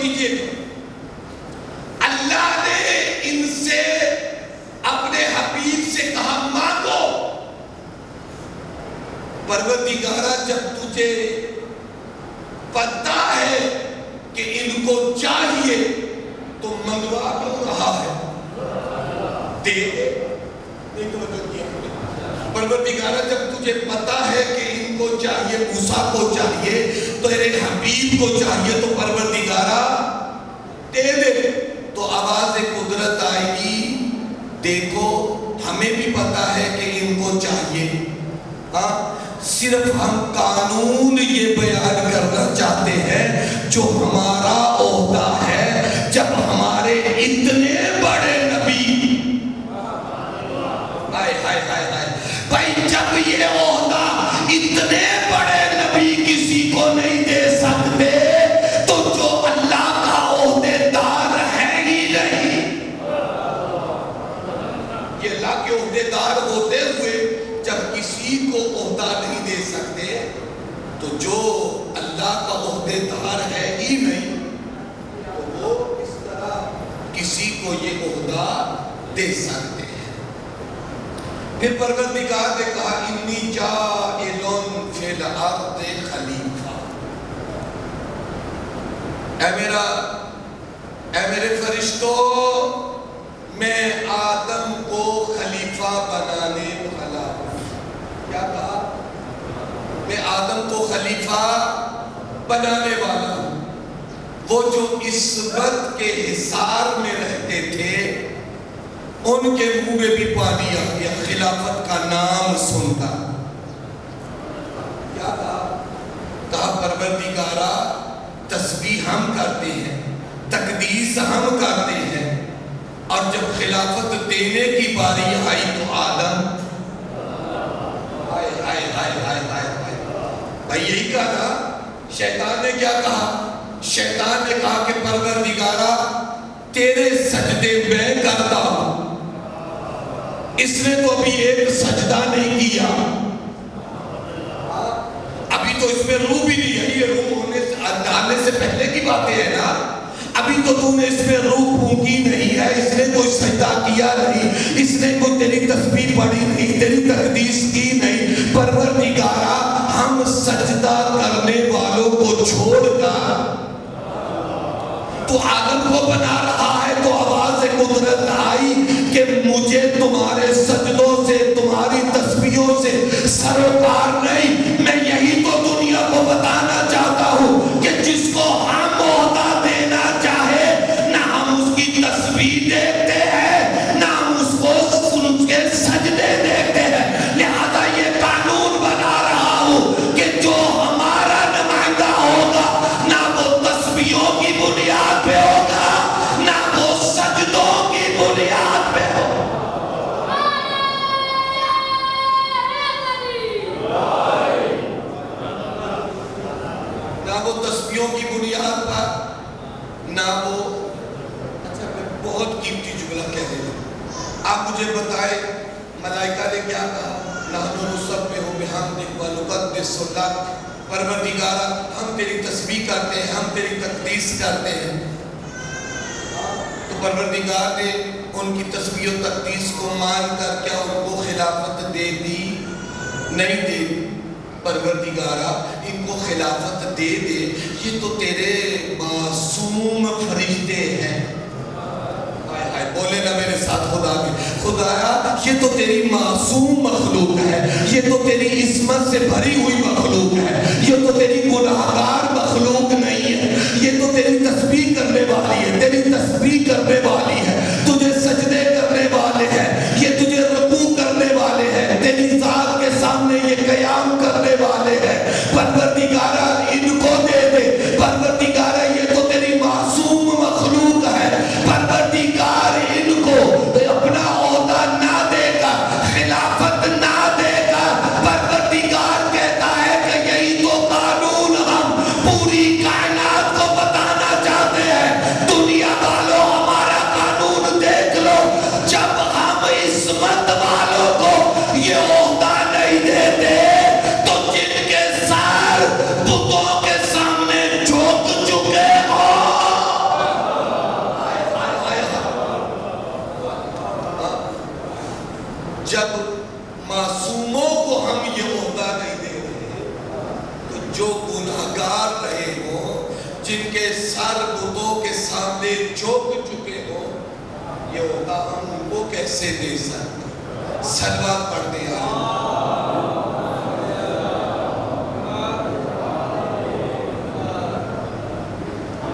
کیجئے گا۔ اللہ نے ان سے اپنے حبیب سے کہا مانگو۔ پروردگارہ جب تجھے پتہ ہے کہ ان کو چاہیے تو منگوا کیوں رہا ہے؟ دے دے۔ نہیں توجہ کیا۔ پروردگارہ جب تجھے پتہ ہے کہ ان کو چاہیے، موسیٰ کو چاہیے، تو تیرے حبیب کو چاہیے، تو پروردگارہ دے دے۔ تو آواز قدرت آئے گی، دیکھو ہمیں بھی پتہ ہے کہ ان کو چاہیے، صرف ہم قانون یہ بیان کرنا چاہتے ہیں جو ہمارا عہدہ ہے۔ جب ہمارے اتنے بڑے نبی، بھائی جب یہ عہدہ اتنے بڑے نبی کسی کو نہیں دے سکتے تو جو اللہ کا عہدے دار ہے ہی نہیں، یہ اللہ کے عہدے دار ہوتے ہوئے جب کسی کو عہدہ نہیں دے سکتے تو جو اللہ کا عہدے دار ہے ہی نہیں تو وہ اس طرح کسی کو یہ عہدہ دے سکتے ہیں۔ پھر پروردگار نے کہا انی جاعلٌ فی الارض خلیفہ، اے میرے فرشتوں، میں آدم کو خلیفہ بنانے والا ہوں۔ کیا کہا؟ میں آدم کو خلیفہ بنانے والا ہوں۔ وہ جو عصمت کے حصار میں رہتے تھے ان کے منہ میں بھی پانی آ گیا خلافت کا نام سن کر۔ کیا کہا؟ کہا پروردگارہ تسبیح ہم کرتے ہیں، تقدیس ہم کرتے ہیں، اور جب خلافت دینے کی باری آئی تو آدم بھائی یہی کہا نا۔ شیطان نے کیا کہا؟ شیطان نے کہا کہ پروردگارہ تیرے سجدے میں کرتا ہوں۔ اس نے تو ابھی ایک سجدہ نہیں کیا، ابھی تو اس میں روح بھی نہیں ہے، یہ روح ہونے سے ڈالنے سے پہلے کی باتیں ہیں نا۔ ابھی تو تو نے اس میں روح پھونکی نہیں ہے، اس نے کوئی سجدہ کیا نہیں، اس نے کوئی تیری تسبیح پڑھی نہیں، تیری تقدیس کی نہیں۔ پروردگارہ ہم سجدہ کرنے والوں کو چھوڑ کر تو آدم کو بنا رہا ہے، تو آواز قدرت آئی کہ مجھے تمہارے سجدوں سے، تمہاری تسبیحوں سے سروکار نہیں۔ میں یہی تو دنیا کو بتانا چاہتا ہوں کہ جس کو ہم عہدہ دینا چاہے نہ ہم اس کی تسبیح دیکھتے ہیں، نہ ہم اس کو اس کے سجدے دیکھتے ہیں۔ لہذا یہ قانون بنا رہا ہوں کہ جو ہمارا نمائندہ ہوگا نہ وہ تسبیحوں کی بنیاد پہ ہوگا، نہ وہ سجدوں کی بنیاد پہ ہوگا۔ نہ وہ تسبیحوں کی بنیاد پر، نہ وہ بہت قیمتی جملہ کہہ دیں۔ آپ مجھے بتائیں ملائکہ نے کیا کہا؟ نحن نسبح بحمدک ونقدس لک، پروردگارہ ہم تیری تسبیح کرتے ہیں، ہم تیری تقدیس کرتے ہیں۔ تو پروردگار نے ان کی تسبیح و تقدیس کو مان کر کیا ان کو خلافت دے دی؟ نہیں دے دی۔ پروردگارہ ان کو خلافت دے دے، یہ تو تیرے معصوم فرشتے ہیں۔ بولے نا میرے ساتھ خدا کے، خدایا یہ تو تیری معصوم مخلوق ہے، یہ تو تیری عصمت سے بھری ہوئی مخلوق ہے، یہ تو تیری گناہگار مخلوق نہیں ہے، یہ تو تیری تسبیح کرنے والی ہے، تیری تسبیح کرنے والی ہے، تجھے سجدے کرنے والے ہیں، یہ تجھے رکوع کرنے والے ہیں، تیری ذات کے سامنے یہ قیام کرنے والے ہیں۔ پروردگارہ ان کو دے دے، پروردگارہ یہ تو تیری معصوم مخلوق ہے، پروردگار ان کو اپنا عہدہ نہ دے کر، خلافت نہ دے کر، پروردگار کہتا ہے کہ یہی تو قانون ہم پوری کائنات کو بتانا چاہتے ہیں۔ سامنے جھک چکے ہو، یہ ہوتا ہم ان کو کیسے دے سکتے؟ صلوات پڑھتے ہیں۔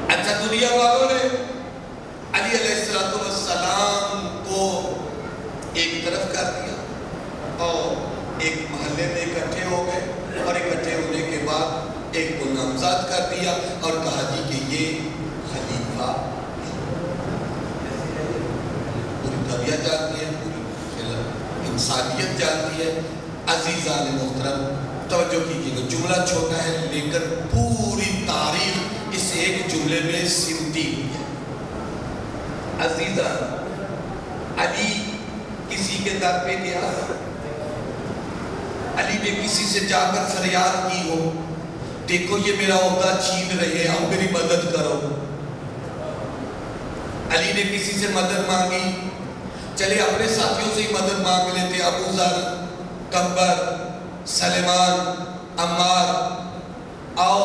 اچھا، دنیا والوں نے علی علیہ السلام کو ایک طرف کر دیا اور ایک محلے میں اکٹھے ہو گئے، اور اکٹھے ہونے کے بعد ایک کو نامزد کر دیا اور کہا جی کہ یہ خلیفہ۔ پوری طبیعت جانتی ہے، پوری انسانیت جانتی ہے۔ عزیزان محترم توجہ کیجیے گا، جملہ چھوٹا ہے لیکن پوری تاریخ اس ایک جملے میں سمٹی ہوئی ہے۔ عزیزان، علی کسی کے در پہ گیا، علی نے کسی سے جا کر فریاد کی ہو، دیکھو یہ میرا عہدہ چھین رہے ہیں، اب میری مدد کرو۔ علی نے کسی سے مدد مانگی، چلے اپنے ساتھیوں سے ہی مدد مانگ لیتے، ابو ذر، کمبر، سلیمان، عمار، آؤ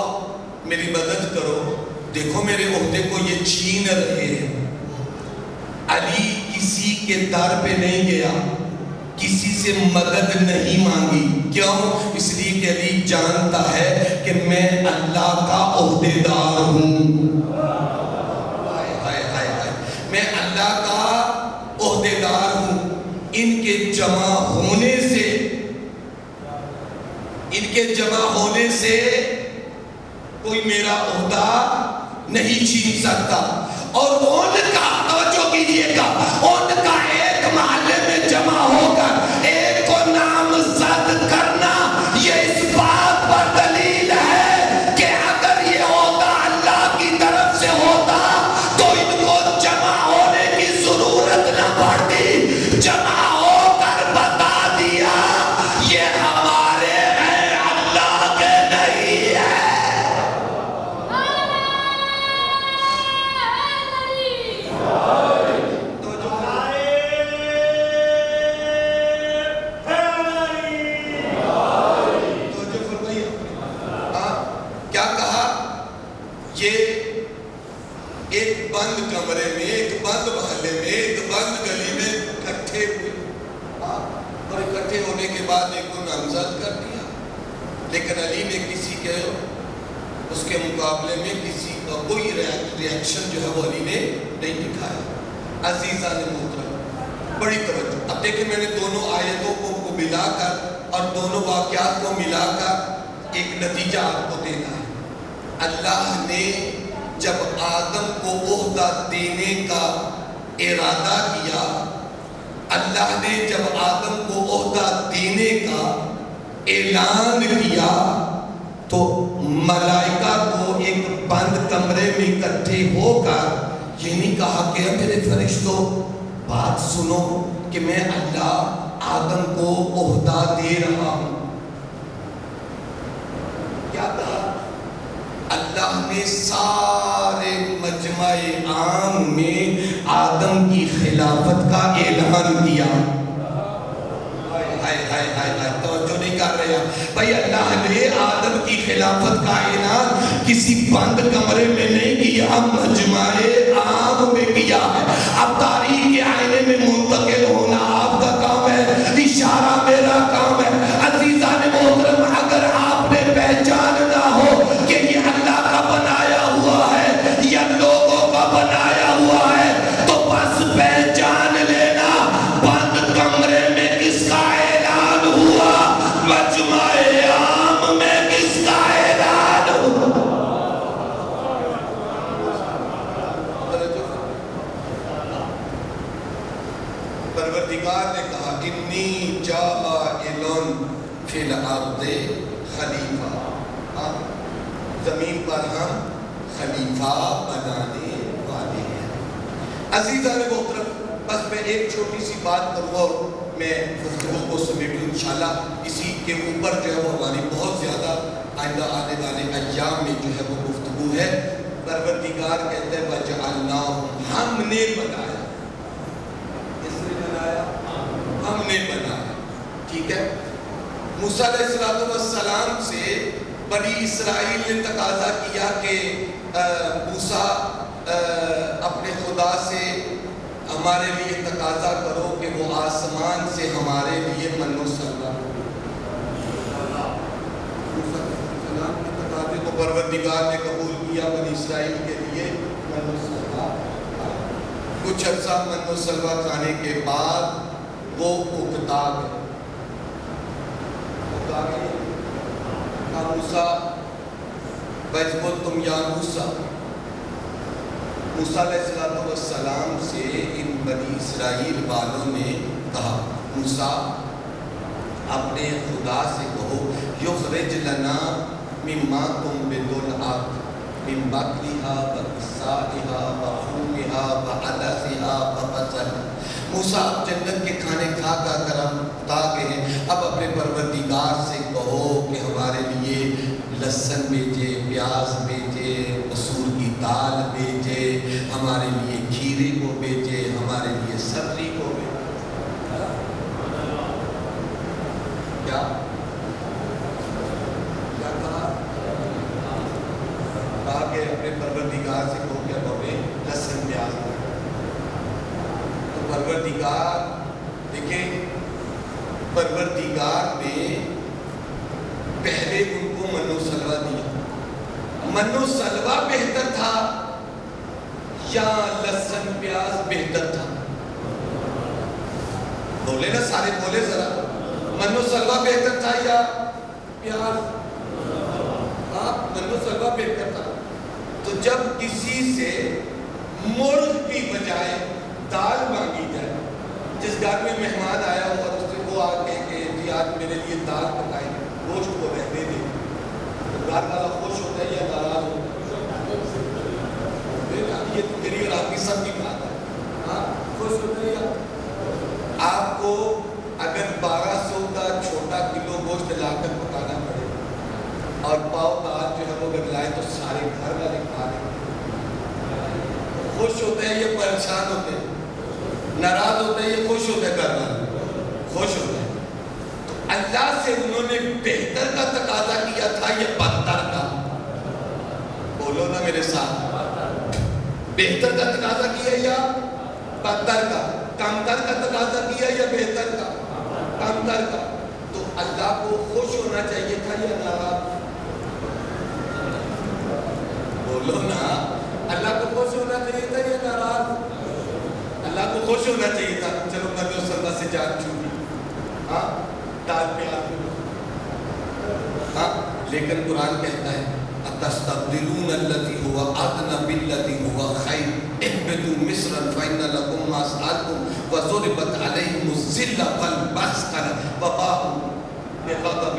میری مدد کرو، دیکھو میرے عہدے کو یہ چھین رہے ہیں۔ علی کسی کے در پہ نہیں گیا، کسی سے مدد نہیں مانگی، کیوں؟ اس لیے کہ علی جانتا ہے کہ میں اللہ کا عہدیدار ہوں، میں اللہ کا عہدیدار ہوں۔ ان کے جمع ہونے سے کوئی میرا عہدہ نہیں چھین سکتا۔ اور ان کا توجہ کیجئے گا، ان کا ایک محلے میں جمع ہو کر ایک کو نامزد کرنا، یہ اس بات پر دلیل ہے کہ اگر یہ عہدہ اللہ کی طرف سے ہوتا تو ان کو جمع ہونے کی ضرورت نہ پڑتی، جمع ہو کر بتا دیا یہ ہمارے ہیں، اللہ کے نہیں ہے۔ ایک بند کمرے میں، ایک بند محلے میں، ایک بند گلی میں اکٹھے ہوئے، اور اکٹھے ہونے کے بعد ایک کو نامزد کر دیا، لیکن علی نے کسی کے اس کے مقابلے میں کسی کا کوئی ریاکشن جو ہے وہ علی نے نہیں دکھایا۔ عزیزان محترم بڑی توجہ، اب دیکھیں میں نے دونوں آیتوں کو ملا کر اور دونوں واقعات کو ملا کر ایک نتیجہ آپ کو دینا ہے۔ اللہ نے جب آدم کو عہدہ دینے کا ارادہ کیا، اللہ نے جب آدم کو عہدہ دینے کا اعلان کیا تو ملائکہ کو ایک بند کمرے میں اکٹھے ہو کر یہ نہیں کہا کہ میرے فرشتوں بات سنو کہ میں اللہ آدم کو عہدہ دے رہا ہوں۔ کیا کہا؟ اللہ نے سارے مجمع عام میں آدم کی خلافت کا اعلان کیا۔ توجہ نہیں کر رہے ہیں بھائی، اللہ نے آدم کی خلافت کا اعلان کسی بند کمرے میں نہیں کیا، مجمع عام میں کیا ہے۔ اب تاریخ کے آئینے میں منتقل ہونا آپ کا کام ہے، اشارہ میرا کام ہے۔ عزیزان محترم، اگر آپ نے پہچاننا ہو کہ یہ اللہ کا بنایا ہوا ہے یا لوگوں کا بنایا ہوا ہے تو بس پہچان لینا بند کمرے میں کس کا اعلان ہوا، مجمع عام میں کس کا اعلان ہوا۔ پروردگار نے کہا انی جاعل فی الارض خلیفہ، زمین پر ہم خلیفہ بنانے والے ہیں۔ عزیزان محترم، بس میں ایک چھوٹی سی بات کروں اور میں گفتگو کو سمیٹوں، انشاءاللہ اسی کے اوپر جو ہے وہ ہماری بہت زیادہ آئندہ آنے والے ایام میں جو ہے وہ گفتگو ہے۔ پروردگار کہتے ہیں وَجَعَلْنَاهُمْ، ہم نے بنایا، کس نے بنایا؟ ہم نے بنایا، ٹھیک ہے۔ موسیٰ علیہ السلام سے بنی اسرائیل نے تقاضا کیا کہ موسیٰ اپنے ہمارے لیے تقاضا کرو کہ وہ آسمان سے ہمارے لیے من و سلوا سلام کے تقاضے کو پروردگار نے قبول کیا بنی اسرائیل کے لیے من و سلوا. کچھ عرصہ من و سلوا کھانے کے بعد وہ اکتا گئے. موسیٰ تم یا موسیٰ علیہ السلام سے ان بنی اسرائیل والوں نے کہا موسیٰ اپنے خدا سے کہو یخرج لنا مما تنبت الارض من بقلها وقثائها وفومها وعدسها وبصلها. موسیٰ اب جنت کے کھانے کھا کر ہم اکتا گئے ہیں. اب اپنے پروردگار سے کہو کہ ہمارے لیے لہسن بھیجے, پیاز بھیجے, مسور کی دال بھیجے, ہمارے لیے کھیرے کو بھیجے, ہمارے لیے سبزی کو بھیجے. کیا کہا کہ اپنے پروردگار سے کہو کہ اب ہمیں لہسن پیاز بھیجے. تو پروردگار دیکھیں, پروردگار نے پہلے ان کو من و سلوا دیا. من و سلوا بہتر تھا یا لہسن پیاز بہتر تھا؟ بولے نا سارے, بولے ذرا. من و سلوا بہتر تھا یا پیاز؟ ہاں, من و سلوا بہتر تھا. تو جب کسی سے مرغ کی بجائے دال مانگی جائے, جس گھر میں مہمان آیا ہو اور اس سے وہ آ کے کہ جی آج میرے لیے دال پکائیں, گوشت کو رہنے دیں, تو گھر والا خوش ہوتا ہے یا ناراض ہوتا ہے؟ یہ تو میری اور آپ کی سب کی بات ہے. ہاں, خوش ہوتا ہے یا آپ کو اگر 1200 کا چھوٹا کلو گوشت لا کر پکانا پڑے اور پاؤ دال جو ہے وہ اگر لائے تو سارے گھر والے کھا لیں, خوش ہوتے ہیں یا پریشان ہوتے ہیں؟ ناراض ہوتے ہیں یا خوش ہوتے ہیں؟ گھر والے خوش ہوتے ہیں. تو اللہ سے انہوں نے بہتر کا تقاضا کیا تھا یا بدتر کا؟ بولو نا میرے ساتھ, بہتر کا تقاضا کیا یا بدتر کا؟ کمتر کا تقاضا کیا یا بہتر کا؟ کمتر کا. تو اللہ کو خوش ہونا چاہیے تھا یا ناراض؟ بولو نا, اللہ کو خوش ہونا چاہیے تھا یا ناراض؟ اللہ کو خوش ہونا چاہیے تھا. چلو من و سلوا سے جان چھوٹی, ہاں, دال پیاز. ہاں, لیکن قرآن کہتا ہے اتستبدلون الذی هو ادنی بالذی هو خیر اهبطوا مصرا فإن لكم ما سألتم وضربت عليهم الذلة والمسكنة وباءوا بغضب.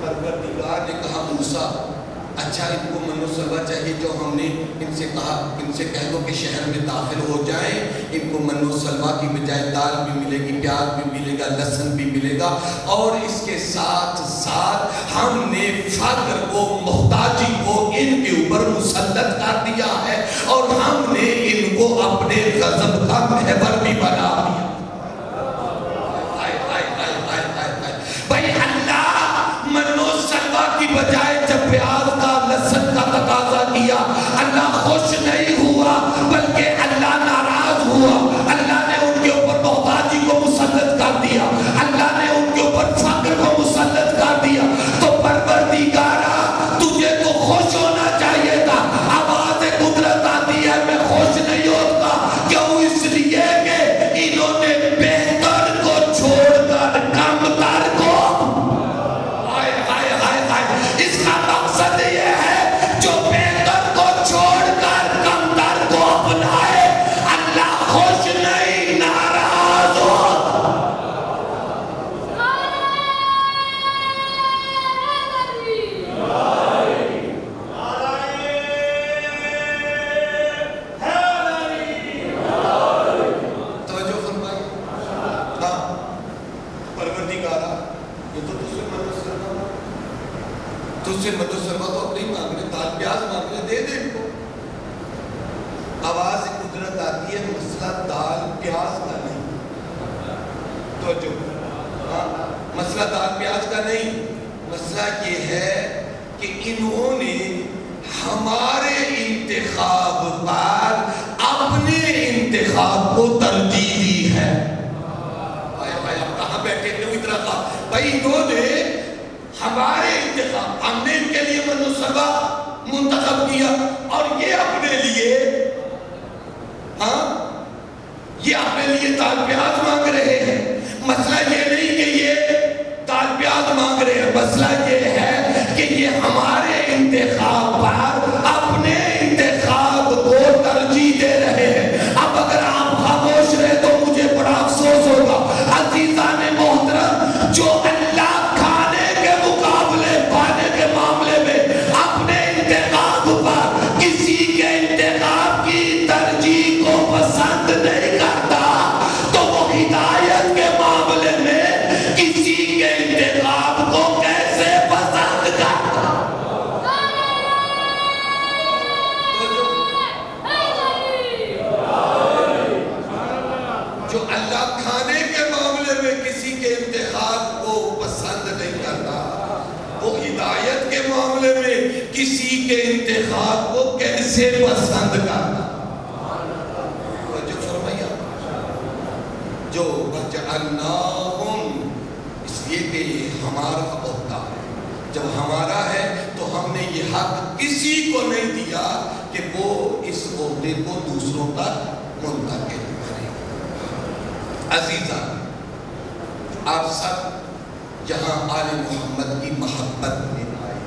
پروردگار نے کہا موسیٰ اچھا ان کو من و سلوا چاہیے جو ہم نے ان سے کہا, ان سے کہہ دو کہ شہر میں داخل ہو جائیں, ان کو من و سلوا کی بجائے دال بھی ملے گی, پیاز بھی ملے گا, لہسن بھی ملے گا, اور اس کے ساتھ ساتھ ہم نے فقر کو, محتاجی کو ان کے اوپر مسلط کر دیا ہے, اور ہم نے ان کو اپنے غضب کا محور بھی بنا دیا. بھائی اللہ من و سلوا کی بجائے جب پیاز کا, لہسن کا تقاضا کیا, اللہ خوش نہیں ہوا بلکہ اللہ ناراض ہوا. اللہ نے ان کے اوپر محتاجی کو مسلط کر دیا, اللہ نے ان کے اوپر فقر کو مسلط کر دیا. تو پروردگارا تجھے تو خوش ہونا چاہیے تھا. آواز قدرت آتی ہے میں خوش نہیں ہوتا. کیوں؟ اس لیے کہ انہوں نے بہتر کو چھوڑ کر کمتر کو. اس کا مقصد یہ ہے جو بہتر کو چھوڑ کر کمتر کو اپنائے, اللہ خوش نہیں, ناراض ہو. توجہ فرمائیں. ہاں, پروردگارا یہ تو تجھ سے من و سلوا, تجھ سے من و سلوا تو اب نہیں مانگ رہے, دال پیاز مانگ رہے, دے دے ان کو. آواز قدرت آتی ہے, مسئلہ دال پیاز کا نہیں. توجہ, ہاں, مسئلہ دال پیاز کا نہیں. مسئلہ یہ ہے کہ انہوں نے ہمارے انتخاب پر اپنے انتخاب انہوں نے ہمارے انتخاب، ہم نے ان کے لیے منصوبہ منتخب کیا اور یہ اپنے لیے یہ اپنے لیے دال پیاز مانگ رہے ہیں. مسئلہ یہ نہیں کہ یہ دال پیاز مانگ رہے ہیں، مسئلہ یہ ہے کہ یہ ہمارے انتخاب پر اپنے انتخاب کو ترجیح دے رہے ہیں. اب اگر آپ خاموش رہے تو مجھے بڑا افسوس ہوگا. عزیزان محترم، جو اللہ کھانے کے مقابلے پانے کے معاملے میں اپنے انتخاب پر کسی کے انتخاب کی ترجیح کو پسند نہیں کرتا، تو وہ ہدایت کے معاملے میں کسی کے انتخاب کو کیسے پسند کرتا؟ جو اللہ کھانے کے معاملے میں کسی کے انتخاب کو پسند نہیں کرتا، وہ ہدایت کے معاملے میں کسی کے انتخاب کو کیسے پسند کرتا؟ جو فرمایا جو وَجَعَلْنَاهُمْ، اس لیے کہ یہ ہمارا عہدہ ہے. جب ہمارا ہے تو ہم نے یہ حق کسی کو نہیں دیا کہ وہ اس عہدے کو دوسروں تک منتقل کرے. عزیزان، آپ سب یہاں آل محمد کی محبت میں آئے.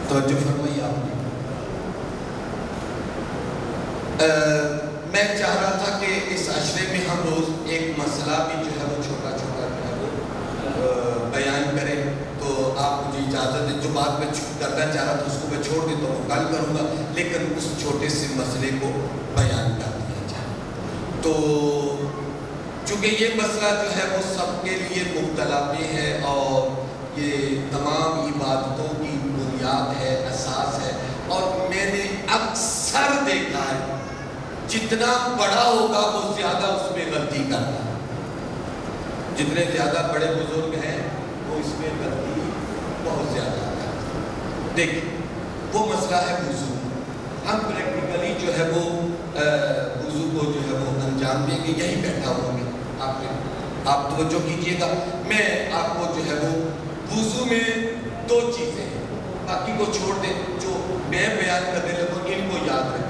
توجہ فرمائیے آپ نے. میں چاہ رہا تھا کہ اس عشرے میں ہم روز ایک مسئلہ بھی جو ہے وہ چھوٹا چھوٹا جو ہے وہ بیان کریں. تو آپ مجھے اجازت دیں، جو بات میں کرنا چاہ رہا تھا اس کو میں چھوڑ دیتا ہوں، کل کروں گا، لیکن اس چھوٹے سے مسئلے کو بیان کر دیا جائے. تو چونکہ یہ مسئلہ جو ہے وہ سب کے لیے مبتلا میں ہے اور یہ تمام عبادتوں کی بنیاد ہے، اساس ہے. اور میں نے اکثر دیکھا ہے جتنا بڑا ہوگا وہ زیادہ اس میں غلطی کرتا ہے. جتنے زیادہ بڑے بزرگ ہیں وہ اس میں غلطی بہت زیادہ کرتے ہیں. دیکھیں، وہ مسئلہ ہے وضو. ہم پریکٹیکلی جو ہے وہ وضو کو جو ہے وہ انجام دیں گے. یہی بیٹھا ہوں گے آپ توجہ کیجئے گا. میں آپ کو جو ہے وہ وضو میں دو چیزیں ہیں، باقی کو چھوڑ دیں، جو میں بیان کرنے لگوں ان کو یاد رکھیے.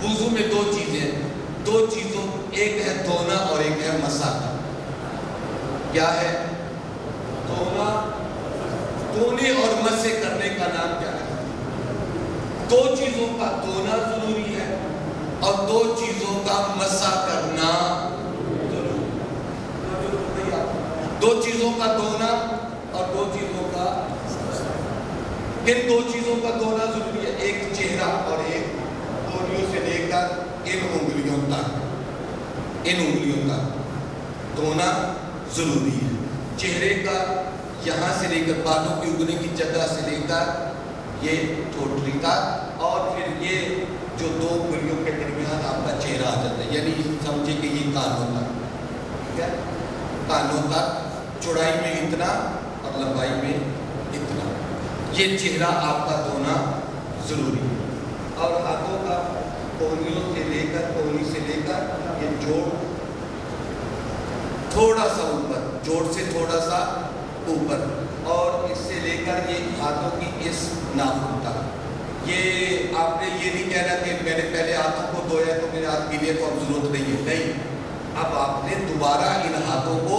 وضو میں دو چیزیں ہیں، دو چیزوں، ایک ہے دھونا اور ایک ہے مسح. کیا ہے دھونا؟ دھونے اور مسح کرنے کا نام کیا ہے؟ دو چیزوں کا دھونا ضروری ہے اور دو چیزوں کا مسح کرنا ضروری ہے. دو چیزوں کا دھونا اور دو چیزوں کا، کن دو چیزوں کا دھونا ضروری ہے؟ ایک چہرہ اور ایک انگلیوں سے لے کر ان انگلیوں تک دھونا ضروری ہے. چہرے کا یہاں سے لے کر بالوں کی اگنے کی جگہ سے لے کر یہ ٹھوٹری تک، اور پھر یہ جو دو انگلیوں کے درمیان آپ کا چہرہ آ جاتا ہے، یعنی سمجھے کہ یہ کانوں تک، کانوں تک، چوڑائی میں اتنا اور لمبائی میں اتنا، یہ چہرہ آپ کا دھونا ضروری ہے. اور ہاتھوں کا کونیوں سے لے کر، کونی سے لے کر یہ جوڑ تھوڑا سا اوپر، جوڑ سے تھوڑا سا اوپر، اور اس سے لے کر یہ ہاتھوں کی اس ناخن تک. یہ آپ نے یہ نہیں کہنا کہ میں نے پہلے ہاتھوں کو دھویا تو میرے ہاتھ گیلے تو اب ضرورت نہیں ہے. نہیں، اب آپ نے دوبارہ ان ہاتھوں کو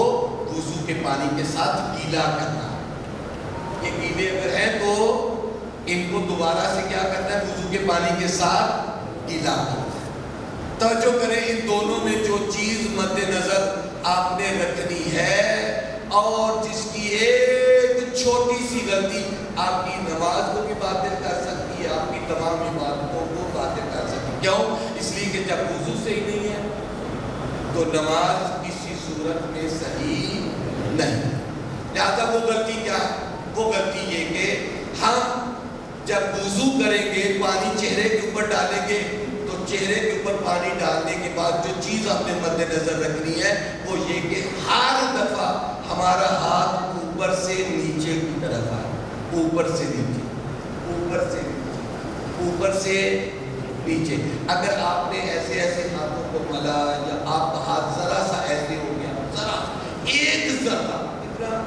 وضو کے پانی کے ساتھ گیلا کرنا ہے. یہ گیلے اگر ہیں تو ان کو دوبارہ سے کیا کرنا ہے؟ وضو کے پانی کے ساتھ گیلا کرنا ہے. توجہ کریں، ان دونوں میں جو چیز مد نظر آپ نے رکھنی ہے اور جس کی ایک چھوٹی سی غلطی آپ کی نماز کو بھی باطل کر سکتی ہے، آپ کی تمام عبادتوں کو باطل کر سکتی ہے. کیوں؟ اس لیے کہ جب وضو صحیح نہیں ہے تو نماز کسی صورت میں صحیح نہیں. لہذا وہ غلطی کیا ہے؟ وہ غلطی یہ کہ ہم جب وضو کریں گے، پانی چہرے کے اوپر ڈالیں گے، تو چہرے کے اوپر پانی ڈالنے کے بعد جو چیز آپ نے مد نظر رکھنی ہے وہ یہ کہ ہر دفعہ ہمارا ہاتھ اوپر سے نیچے کی طرف آئے. اوپر سے نیچے، اوپر سے نیچے، اوپر سے نیچے. اگر آپ نے ایسے ایسے ہاتھوں کو ملا یا آپ کا ہاتھ ذرا سا ایسے ہو گیا، ذرا ایک ذرہ اتنا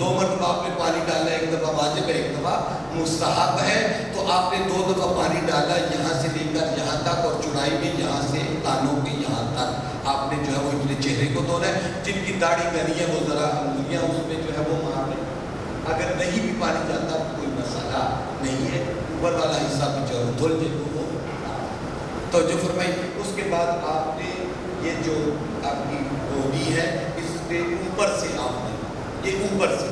2 مرتبہ آپ نے پانی ڈالا، ایک دفعہ واجب ہے، ایک دفعہ مستحب ہے، تو آپ نے 2 دفعہ پانی ڈالا یہاں سے لے کر یہاں تک، اور چڑائی میں یہاں سے کانوں کے یہاں تک آپ نے جو ہے وہ اپنے چہرے کو دھونا ہے۔ جن کی داڑھی گھنی ہے وہ ذرا انگلیاں اس میں جو ہے وہ مار لیں، اگر نہیں بھی پانی جاتا کوئی مسئلہ نہیں ہے، اوپر والا حصہ بھی جو ہے دھل جائے وہ تو جو فرمائی۔ اس کے بعد آپ نے یہ جو آپ کی گوبھی ہے اس کے اوپر سے آپ نے یہ اوپر سے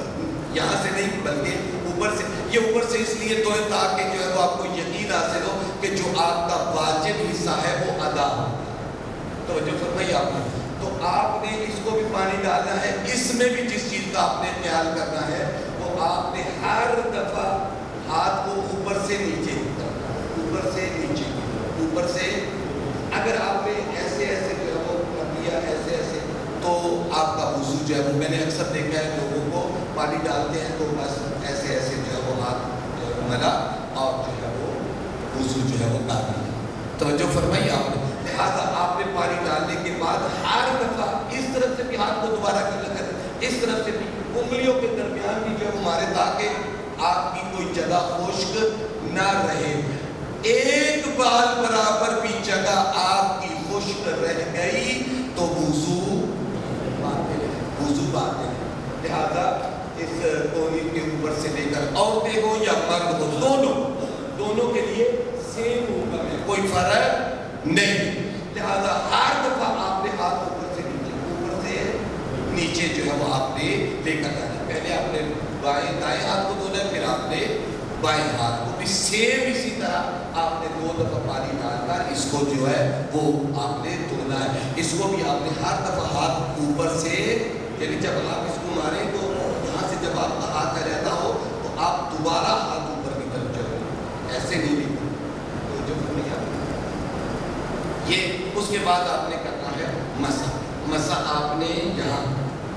یہاں سے نہیں بلکہ اوپر سے، یہ اوپر سے اس لیے دھوئیں تاکہ جو ہے وہ آپ کو یقین حاصل ہو کہ جو آپ کا واجب حصہ ہے وہ ادا ہو۔ توجہ فرمائی آپ نے، تو آپ نے اس کو بھی پانی ڈالنا ہے۔ اس میں بھی جس چیز کا آپ نے خیال کرنا ہے وہ آپ نے ہر دفعہ ہاتھ کو اوپر سے نیچے کرنا، اوپر سے نیچے، اوپر سے۔ اگر آپ نے ایسے ایسے جو ہے وہ کر دیا ایسے ایسے تو آپ کا وضو جو ہے وہ، میں نے اکثر دیکھا ہے لوگوں کو پانی ڈالتے ہیں تو بس ایسے ایسے جو ہے وہ ہاتھ جو ہے وہ ملا اور جو ہے وہ وضو جو ہے وہ کر دیا۔ توجہ فرمائی آپ نے۔ لہٰذا آپ نے پانی ڈالنے کے بعد ہر دفعہ اس طرف سے بھی ہاتھ کو دوبارہ کر، اس طرف سے بھی انگلیوں کے درمیان بھی جو ہے وہ مارے تاکہ آپ کی کوئی جگہ خشک نہ رہے۔ ایک بال برابر بھی جگہ آپ کی خشک رہ گئی تو وضو باطل ہے۔ لہذا اس کونی کے اوپر سے لے کر عورتیں ہو یا مرد ہو، دونوں کے لیے سیم حکم ہے، کوئی فرق نہیں۔ لہذا ہر دفعہ آپ نے ہاتھ اوپر سے نیچے جو ہے وہ آپ نے لے کر جانا۔ پہلے آپ نے دائیں ہاتھ کو دھونا، پھر آپ نے بائیں ہاتھ کو بھی سیم اسی طرح آپ نے 2 دفعہ پانی ڈال کر اس کو جو ہے وہ آپ نے دھونا ہے۔ اس کو بھی آپ نے ہر دفعہ ہاتھ اوپر سے، یعنی جب آپ اس کو ماریں تو یہاں سے جب آپ کا ہاتھ آ جاتا ہو تو آپ دوبارہ ہاتھ اوپر کی طرف جاؤ، ایسے نہیں تو جب نہیں آتا یہ۔ اس کے بعد آپ نے کرنا ہے مسح آپ نے یہاں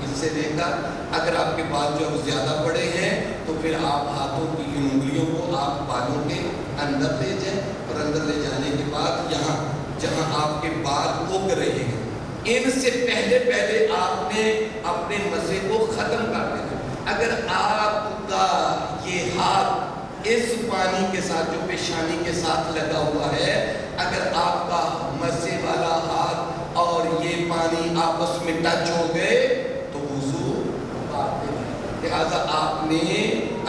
اس سے لے کر، اگر آپ کے بال جو زیادہ بڑے ہیں تو پھر آپ ہاتھوں کی انگلیوں کو آپ بالوں کے اندر لے جائیں، اور اندر لے جانے کے بعد یہاں جہاں آپ کے بال اگ رہے ہیں ان سے پہلے آپ نے اپنے مسے کو ختم کر دینا۔ اگر آپ کا یہ ہاتھ اس پانی کے ساتھ جو پیشانی کے ساتھ لگا ہوا ہے، اگر آپ کا مسے والا ہاتھ اور یہ پانی آپس میں ٹچ ہو گئے تو وضو باطل ہے۔ لہٰذا آپ نے،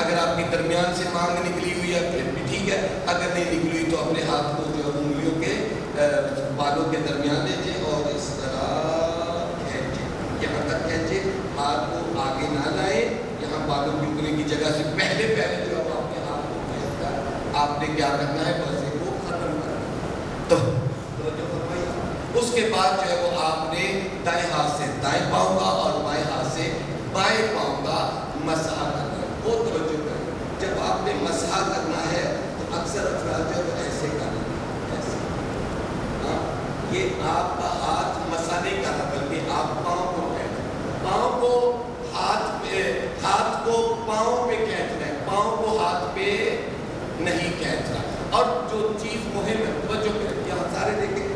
اگر آپ کی درمیان سے مانگ نکلی ہوئی ہے پھر بھی ٹھیک ہے، اگر نہیں نکلی ہوئی تو اپنے ہاتھ کو جو ہے انگلیوں کے بالوں کے درمیان لے جائیں اور اس طرح کھینچیں، یہاں تک کھینچیں، ہاتھ کو آگے نہ لائیں، یہاں بالوں کی انگلی کی جگہ سے پہلے جو ہے آپ کے ہاتھ کو کھینچ کر آپ نے کیا کرنا ہے، مسے کو ختم کرنا۔ تو جو فرمایا، اس کے بعد جو ہے وہ آپ نے دائیں ہاتھ سے دائیں پاؤں کا اور بائیں ہاتھ سے بائیں پاؤں کا مسح کرنا ہے۔ وہ توجہ کریں، جب آپ نے مسح کرنا ہے تو اکثر افراد جو ہے ایسے کرنا ہے، ایسے، یہ آپ کا ہاتھ مسح نہیں کرنا بلکہ آپ پاؤں کو کھینچنا، پاؤں کو ہاتھ کو پاؤں پہ کھینچنا ہے، پاؤں کو ہاتھ پہ نہیں کھینچنا۔ اور جو چیز مہم ہے توجہ کریں، یہاں سارے دیکھیں،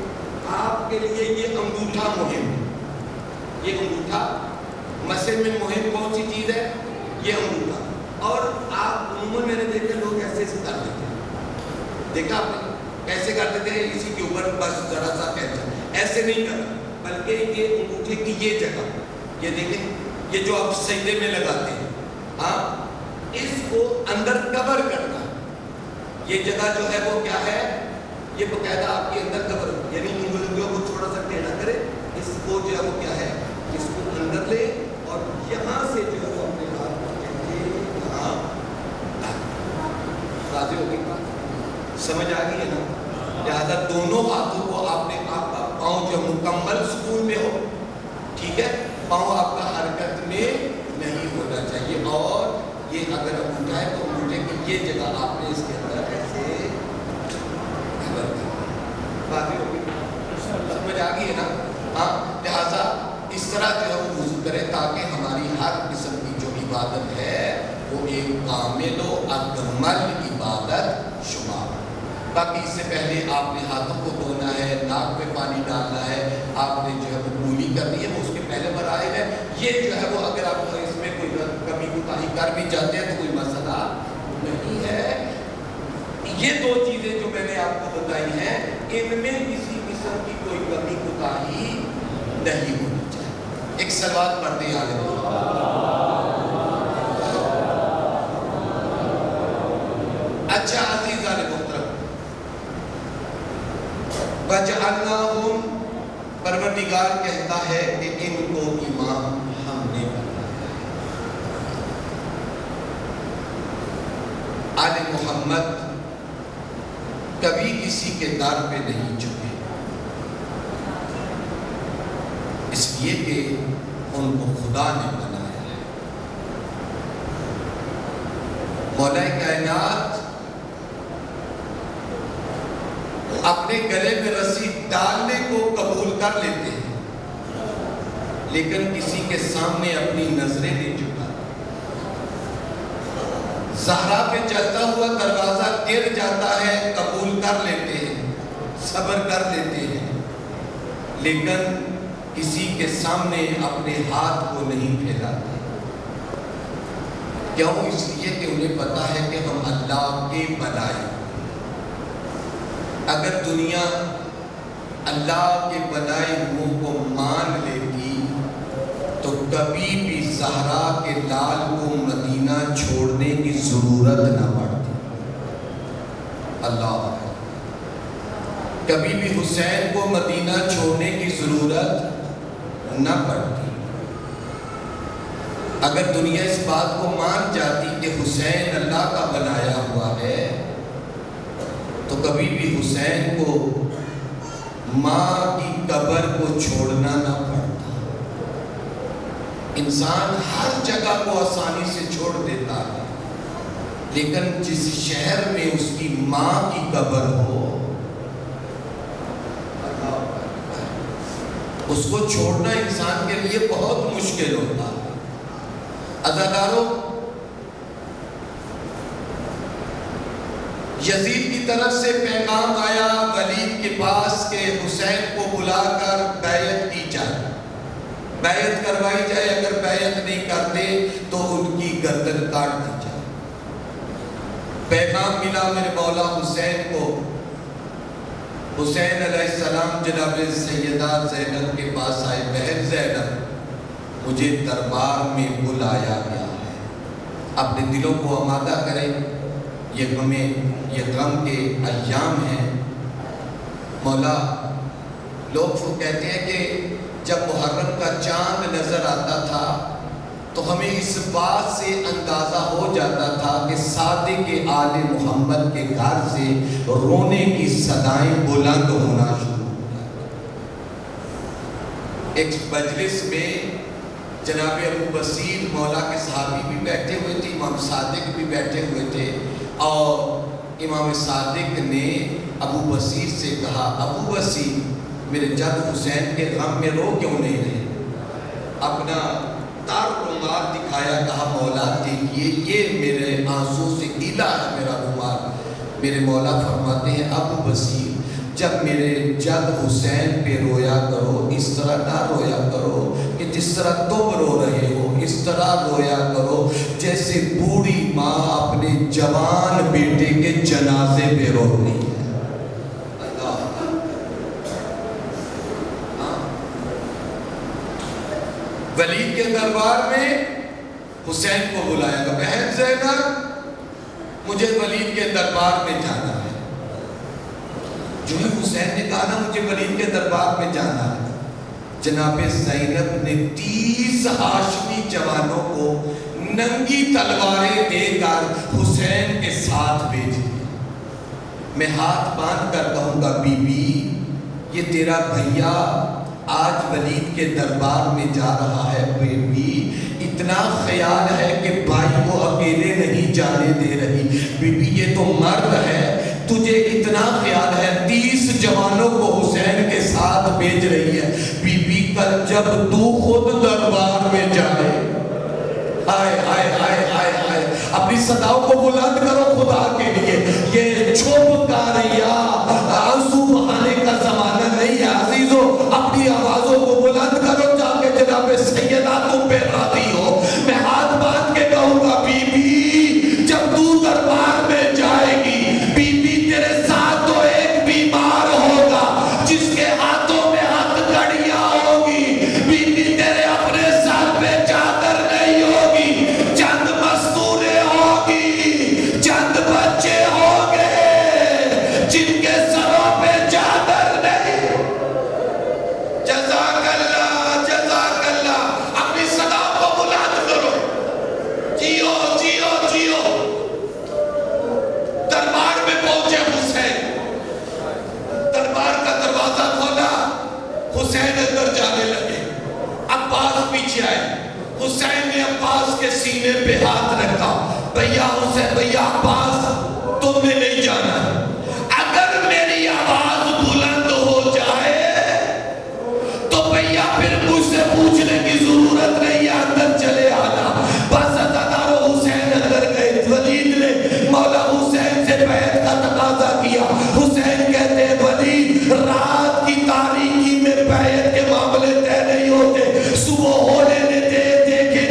آپ کے لیے یہ انگوٹھا مہم ہے، یہ انگوٹھا مسے میں مہم کون سی چیز ہے، یہ انگوٹھا۔ اور آپ عموماً میں نے دیکھا لوگ ایسے کر دیتے ہیں، دیکھا آپ نے ایسے کر دیتے ہیں، اسی کے اوپر بس ذرا سا کھینچا، ایسے نہیں کرنا بلکہ یہ انگوٹھے کی یہ جگہ، یہ دیکھیں، یہ جو آپ سجدے میں لگاتے ہیں، ہاں، اس کو اندر کور کرنا، یہ جگہ جو ہے وہ کیا ہے، یہ باقاعدہ آپ کے اندر کور، یعنی انگلیوں کو تھوڑا سا ٹیڑھا کرے، اس کو جو ہے وہ کیا ہے، اس کو اندر لے اور یہاں سے جو ہے وہ اپنے ہاتھ کو یہاں راضی ہو گئی بات، سمجھ آ گئی ہے نا؟ لہٰذا دونوں ہاتھوں کو آپ نے، آپ کا پاؤں جو مکمل سکون میں ہو، ٹھیک ہے، پاؤں آپ کا حرکت میں نہیں ہونا چاہیے، اور یہ اگر انگوٹھا ہے تو انگوٹھے کی یہ جگہ آپ نے اس کے اندر ایسے باتیں ہوگی، سمجھ آ گئی ہے نا؟ ہاں، لہٰذا اس طرح جو ہے وہ وضو کرے تاکہ ہماری ہر قسم کی جو عبادت ہے وہ ایک کامل و اکمل عبادت شمار۔ باقی اس سے پہلے آپ نے ہاتھوں کو دھونا ہے، ناک پہ پانی ڈالنا ہے، آپ نے جو ہے وہ کولی کرنی ہے، وہ اس کے پہلے مراحل ہے۔ یہ جو ہے وہ اگر آپ کو اس میں کوئی کمی کوتاہی کر بھی جاتے ہیں تو کوئی مسئلہ نہیں ہے. یہ دو چیزیں جو میں نے آپ کو بتائی ہیں ان میں کسی قسم کی کوئی کمی کوتاہی نہیں ہونی چاہیے. ایک صلوات پڑھتے ہیں آلے اچھا عزیزان محترم وَجَعَلْنَاهُمْ پروردگار کہتا ہے کہ ان کو امام ہم نے بنایا. آل محمد کبھی کسی کے در پہ نہیں جھکے اس لیے کہ ان کو خدا نے بنایا ہے. مولا کائنات اپنے گلے میں رسی ڈالنے کو قبول کر لیتے ہیں لیکن کسی کے سامنے اپنی نظریں نہیں جھکاتے. زہرا پہ چلتا ہوا دروازہ گر جاتا ہے قبول کر لیتے ہیں صبر کر لیتے ہیں لیکن کسی کے سامنے اپنے ہاتھ کو نہیں پھیلاتے. کیوں؟ اس لیے کہ انہیں پتا ہے کہ ہم اللہ کے بنائے. اگر دنیا اللہ کے بنائے ہوئے کو مان لیتی تو کبھی بھی زہرا کے لال کو مدینہ چھوڑنے کی ضرورت نہ پڑتی. اللہ کبھی بھی حسین کو مدینہ چھوڑنے کی ضرورت نہ پڑتی. اگر دنیا اس بات کو مان جاتی کہ حسین اللہ کا بنایا ہوا ہے تو کبھی بھی حسین کو ماں کی قبر کو چھوڑنا نہ پڑتا. انسان ہر جگہ کو آسانی سے چھوڑ دیتا ہے لیکن جس شہر میں اس کی ماں کی قبر ہو اس کو چھوڑنا انسان کے لیے بہت مشکل ہوتا ہے. عزاداروں یزید کی طرف سے پیغام آیا ولید کے پاس کہ حسین کو بلا کر بیعت کی جائے بیعت کروائی جائے. اگر بیعت نہیں کرتے تو ان کی گردن کاٹ دی جائے. پیغام ملا میرے مولا حسین کو. حسین علیہ السلام جناب سیدہ زینب کے پاس آئے. بہن زینب مجھے دربار میں بلایا گیا ہے. اپنے دلوں کو آمادہ کریں. یہ غم کے ایام ہیں. مولا لوگ کہتے ہیں کہ جب محرم کا چاند نظر آتا تھا تو ہمیں اس بات سے اندازہ ہو جاتا تھا کہ صادق آل محمد کے گھر سے رونے کی صدائیں بلند ہونا شروع ہو جاتی. ایک مجلس میں جناب ابو بصیر مولا کے صحابی بھی بیٹھے ہوئے تھے, امام صادق بھی بیٹھے ہوئے تھے, اور امام صادق نے ابو بصیر سے کہا ابو بصیر میرے جد حسین کے غم میں رو کیوں نہیں رہے. اپنا تار رومال دکھایا, کہا مولا دیکھیے یہ میرے آنسو سے گیلا ہے میرا رومال. میرے مولا فرماتے ہیں ابو بصیر جب میرے جد حسین پہ رویا کرو اس طرح نہ رویا کرو کہ جس طرح تم رو رہے ہو, اس طرح رویا کرو جیسے بوڑھی ماں اپنے جوان بیٹے کے جنازے پہ رو رہی ہے. ولید کے دربار میں حسین کو بلایا گا. بہن زینب مجھے ولید کے دربار میں جانا ہے. جو ہی حسین نے کہا نا مجھے ولید کے دربار میں جانا ہے, جناب زینب نے 30 ہاشمی جوانوں کو ننگی تلواریں دے کر حسین کے ساتھ بھیج دیا. میں ہاتھ باندھ کر کہوں گا بی بی یہ تیرا بھیا آج ولید کے دربار میں جا رہا ہے. بی بی اتنا خیال ہے کہ بھائی کو اکیلے نہیں جانے دے رہی. بی بی یہ تو مرد ہے, تجھے اتنا خیال ہے 30 جوانوں کو حسین کے ساتھ بھیج رہی ہے. بی بی کل جب تو خود دربار میں جائے, ہائے ہائے ہائے ہائے ہائے, اپنی صداؤں کو بلند کرو خدا کے لیے. یہ چھپ کاریا آنسو بہانے کا زمانہ نہیں ہے عزیزو. اپنی آوازوں کو بلند کرو جا کے جناب سیدہ تم پہ راضی ہو. میں ہاتھ باندھ کے کہوں حسین اندر جانے لگے، عباس پیچھے آئے، حسین نے عباس کے سینے پہ ہاتھ رکھا، بھیا حسین، بھیا عباس تمہیں نہیں جانا، اگر میری آواز بلند ہو جائے تو بھیا پھر مجھ سے پوچھنے کی ضرورت نہیں ہے، اندر چلے آنا۔ بس ادارو حسین اندر گئے، ولید نے مولا حسین سے بیعت کا تقاضا کیا۔ حسین کہتے ہیں ولید رات کی تاریکی میں بیعت کے معاملے طے نہیں ہوتے، صبح ہونے نے دیکھیں کہ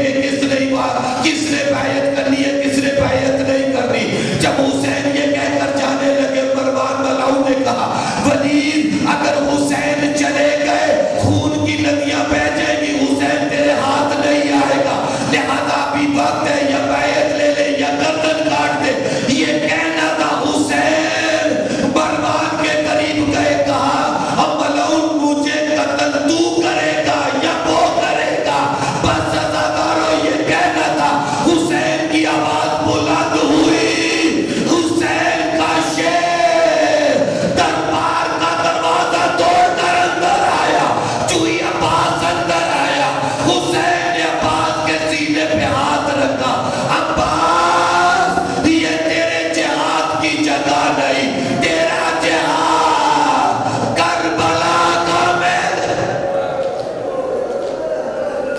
کس نے بیعت کرنی ہے کس نے بیعت نہیں کرنی۔ جب حسین یہ کہہ کر جانے لگے، مروان ملعون نے کہا ولید اگر حسین چلے گئے خون کی ندیاں بہہ جائیں گی، حسین تیرے ہاتھ نہیں آئے گا، لہذا بھی وقت ہے یا بیعت لے لے یا گردن کاٹ دے۔ یہ کہنا تھا حسین مروان کے قریب گئے، کہا اب ملعون مجھے قتل تو کرے گا یا وہ کرے گا؟ بس ازادارو یہ کہنا تھا۔ حسین کی آواز بلند ہوئی، حسین کا شیر دربار کا دروازہ توڑ کر اندر آیا، چوئی عباس اندر آیا، حسین نے عباس کے سینے پہ ہاتھ رکھا، عباس یہ تیرے جہاد کی جگہ نہیں، تیرا جہاد کربلا کا میدان۔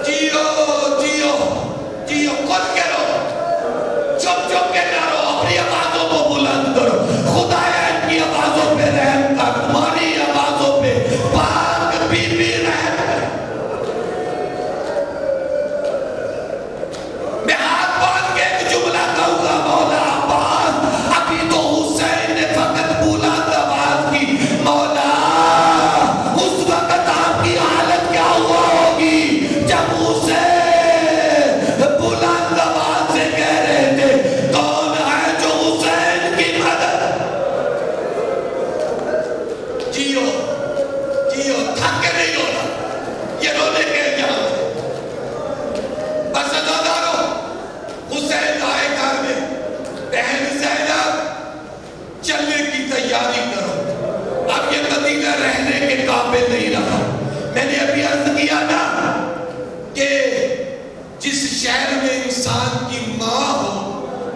جیو جیو جیو، خود کرو، چپ چپ کے نہ رہو، اپنی آوازوں کو بلند کرو، خدایا ان کی آوازوں پہ رحم کر، تمہاری آوازوں پہ پاک بی بی رحم کر۔ میں ہاتھ باندھ کے ایک جملہ کہوں گا، مولا عباس ابھی تو حسین نے فقط بلند آواز کی، مولا اس وقت آپ کی حالت کیا ہوا ہوگی جب حسین بلند آواز سے کہہ رہے تھے کون ہے جو حسین کی مدد۔ جیو جیو، تھک کے نہیں رونا، یہ رونے کے جہاں بس ازادارو حسین آئے گھر میں، بہن زینب چلنے کی تیاری کرو، اب یہ مدینہ رہنے کے قابل نہیں رہا۔ میں نے ابھی عرض کیا نا کہ جس شہر میں انسان کی ماں ہو،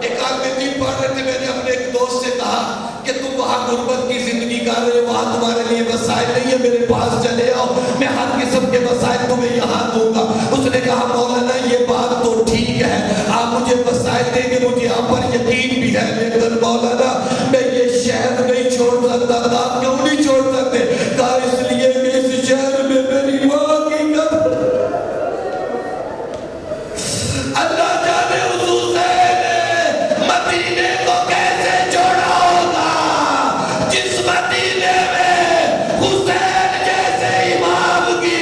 ایک آدمی دن پڑھ رہے تھے، میں نے اپنے ایک دوست سے کہا کہ تم وہاں غربت کی زندگی کر رہے ہو، وہاں تمہارے لیے وسائل نہیں ہے، میرے پاس چلے آؤ، میں ہر قسم کے وسائل تمہیں یہاں دوں گا۔ اس نے کہا مولانا یہ بات تو ٹھیک ہے، آپ مجھے وسائل دیں گے، مجھے آپ پر یقین بھی ہے، لیکن مولانا میں یہ شہر نہیں چھوڑ سکتا۔ آپ کیوں نہیں چھوڑ سکتے؟ کہا اس لیے کہ اس شہر میں میری ماں کی قبر، اللہ جانے اس حسین نے مدینے کو کیسے چھوڑا ہوگا جس مدینے میں حسین جیسے امام کی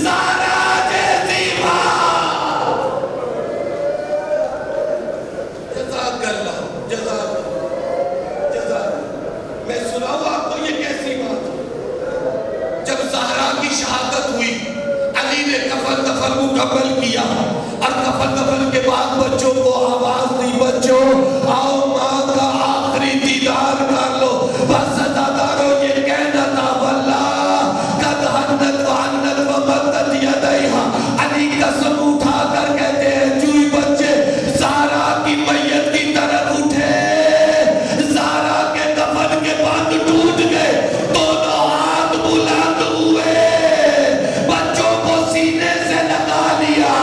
زہرا جیسی ماں۔ جزاک اللہ، جزاک اللہ، جزاک اللہ۔ میں سناؤں آپ کو یہ کیسی بات ہے؟ جب زہرا کی شہادت ہوئی، علی نے کفن دفن مکمل کیا، اور کفن دفن کے بعد بچوں کو آواز دی، بچوں آؤ ماں کا آخری دیدار کر لو۔ بس ازادارو یہ کہنا تھا واللہ قد حنت وعنت ومدت یدیہا، علی قسم اٹھا کر کہتے ہیں چوئی بچے زہرا کی میت کی طرف اٹھے، زہرا کے کفن کے بند ٹوٹ گئے، دونوں ہاتھ بلند ہوئے، بچوں کو سینے سے لگا لیا۔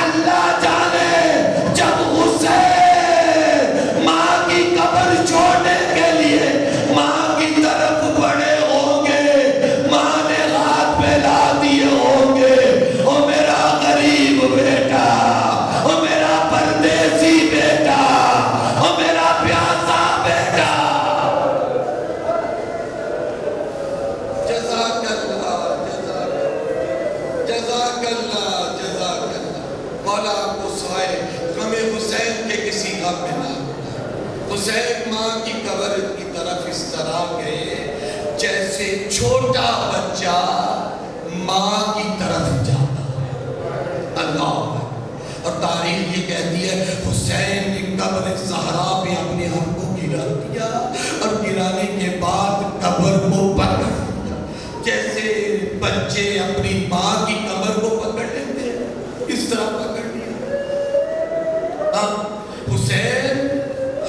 اللہ جانے جب حسین ماں کی قبر چھوڑنے کے لیے ماں کی طرف بڑے ہوں گے، ماں نے ہاتھ پھیلا دیے ہوں گے، او میرا غریب بیٹا، او میرا پردیسی بیٹا، او میرا پیاسا بیٹا۔ جزاک اللہ، جزاک اللہ، جزاک اللہ۔ مولا آپ کو سوائے غم حسین کے کسی غم میں نہ۔ حسین ماں کی قبر کی طرف اس طرح گئے جیسے چھوٹا بچہ ماں کی طرف جاتا۔ اللہ، اور تاریخ یہ کہتی ہے حسین نے قبر زہرا پہ اپنے ہم کو گرا دیا، اور گرانے کے بعد قبر کو پکڑ دیا جیسے بچہ بچے اپنی ماں کی کمر کو پکڑ لیتے ہیں، اس طرح پکڑ لیا۔ حسین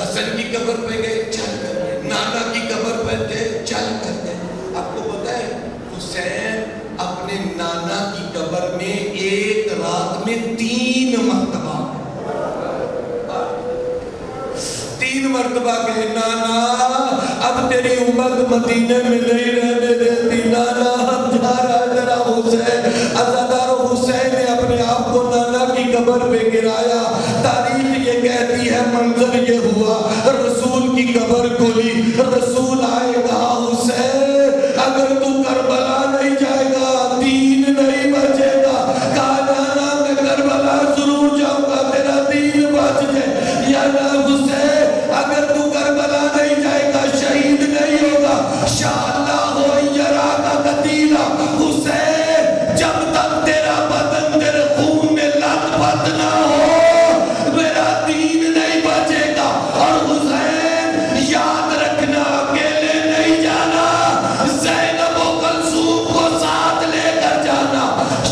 حسن کی قبر پہ گئے، چل کر گئے، نانا کی قبر پہ گئے، چل کر گئے۔ آپ کو پتہ ہے حسین اپنے نانا کی قبر میں ایک رات میں 3 مرتبہ گئے۔ نانا اب تیری امت مدینے میں نہیں رہنے دیتی، نانا ہم جا رہا ہے ذرا حسین۔ عزادار حسین نے اپنے آپ کو نانا کی قبر پہ گرایا۔ تاریخ یہ کہتی ہے منظر یہ ہوا، رسول کی قبر کھلی، رسول آئے کہا حسین اگر تو کربلا نہیں جائے گا دین نہیں بچے گا۔ کہا نانا میں کربلا ضرور جاؤں گا تیرا دین بچ جائے، یا نا حسین اگر تو کربلا نہیں جائے گا شہید نہیں ہوگا۔ شاء اللہ ہو یرا کا قتیلہ حسین جب تک تیرا بدن تیرے خون میں لت پت نہ ہو میرا دین نہیں بچے گا۔ اور حسین یاد رکھنا اکیلے نہیں جانا، زینب و کلثوم کو ساتھ لے کر جانا۔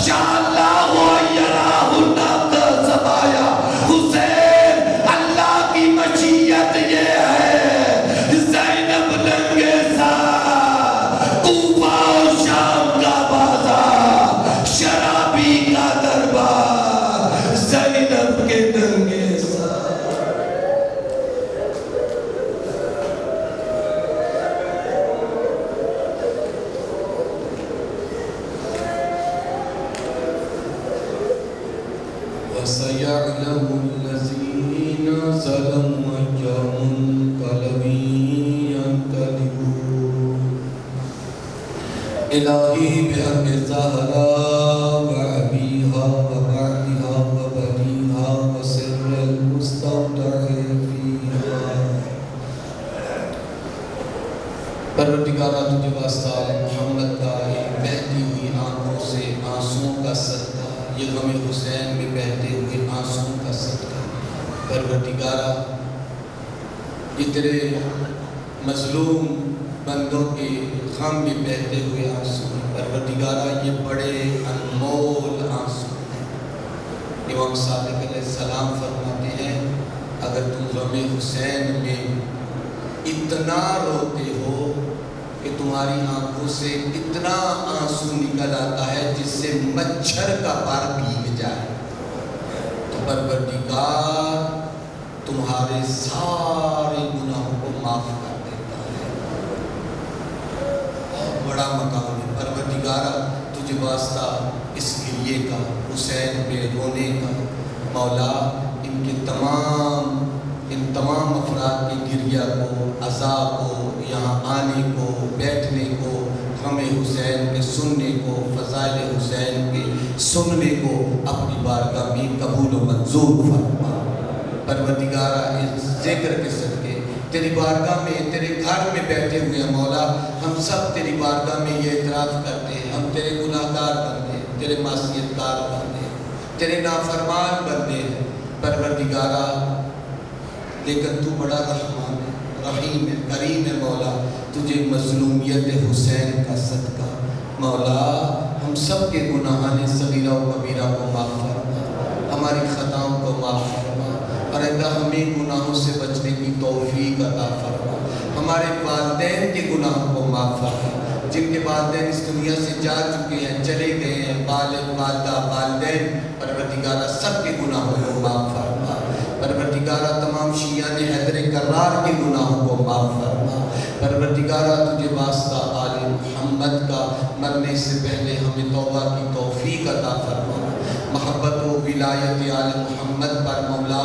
شاء اللہ ہو یرا ہنک سبایا حسین اللہ کی مشیت یہ ہے، زینب ننگے ساتھ کوفہ و شام کا بازار، شرابی کا دربار، زینب کے ننگے ساتھ۔ وَسَيَعْلَمُ الَّذِينَ ظَلَمُوا أَيَّ مُنقَلَبٍ يَنقَلِبُونَ إِلَٰهِي بِحَقِّ الزَّهْرَاءِ وَأَبِيهَا وَبَعْلِهَا وَبَنِيهَا وَسِرِّ الْمُسْتَوْدَعِ فِيهَا۔ پروردگارہ تجھے واسطہ محمد کا بہتی ہوئی آنکھوں سے آنسوں کا صدقہ، یہ غم حسین میں بہتے ہوئے آنسوں کا صدقہ۔ پروردگارہ یہ تیرے مظلوم بندوں کے غم میں بہتے ہوئے آنسوں، پروردگارہ یہ بڑے انمول آنسوں ہیں۔ امام صادق علیہ السلام فرماتے ہیں اگر تم غم حسین میں اتنا روتے ہو کہ تمہاری آنکھوں سے اتنا آنسو نکل آتا ہے جس سے مچھر کا پر بھیگ جائے، تو پروردگار تمہارے سارے گناہوں کو معاف کر دیتا ہے۔ بہت بڑا مقام ہے پروردگارہ تجھے واسطہ اس گریے کا، حسین پہ رونے کا۔ مولا ان تمام افراد کی گریہ کو، عزا کو، یہاں آنے کو، بیٹھنے کو، غم حسین کے سننے کو، فضائل حسین کے سننے کو اپنی بارگاہ میں قبول و منظور فرما۔ پروردگارہ اس ذکر کے صدقے تیری بارگاہ میں، تیرے گھر میں بیٹھے ہوئے ہیں مولا، ہم سب تیری بارگاہ میں یہ اعتراف کرتے ہیں ہم تیرے گناہگار بندے ہیں، تیرے معصیتکار بندے ہیں، تیرے نافرمان بندے ہیں۔ پروردگارہ لیکن تو بڑا رحمان ہے، رحیم ہے، کریم ہے مولا، تجھے مظلومیت حسین کا صدقہ مولا ہم سب کے گناہان صغیرہ و کبیرہ کو معاف فرما، ہماری خطاؤں کو معاف فرما، اور اللہ ہمیں گناہوں سے بچنے کی توفیق عطا فرما۔ ہمارے والدین کے گناہوں کو معاف فرما، جن کے والدین اس دنیا سے جا چکے ہیں، چلے گئے ہیں، والد، والدہ، والدین، پروردگارہ سب کے گناہوں کو معاف فرما۔ پروردگارہ تمام شیعان حیدر کرار کے گناہوں کو معاف فرما۔ پروردگارہ تجھے واسطہ آل محمد کا مرنے سے پہلے ہمیں توبہ کی توفیق عطا فرما۔ محبت و ولایت آل محمد پر مولا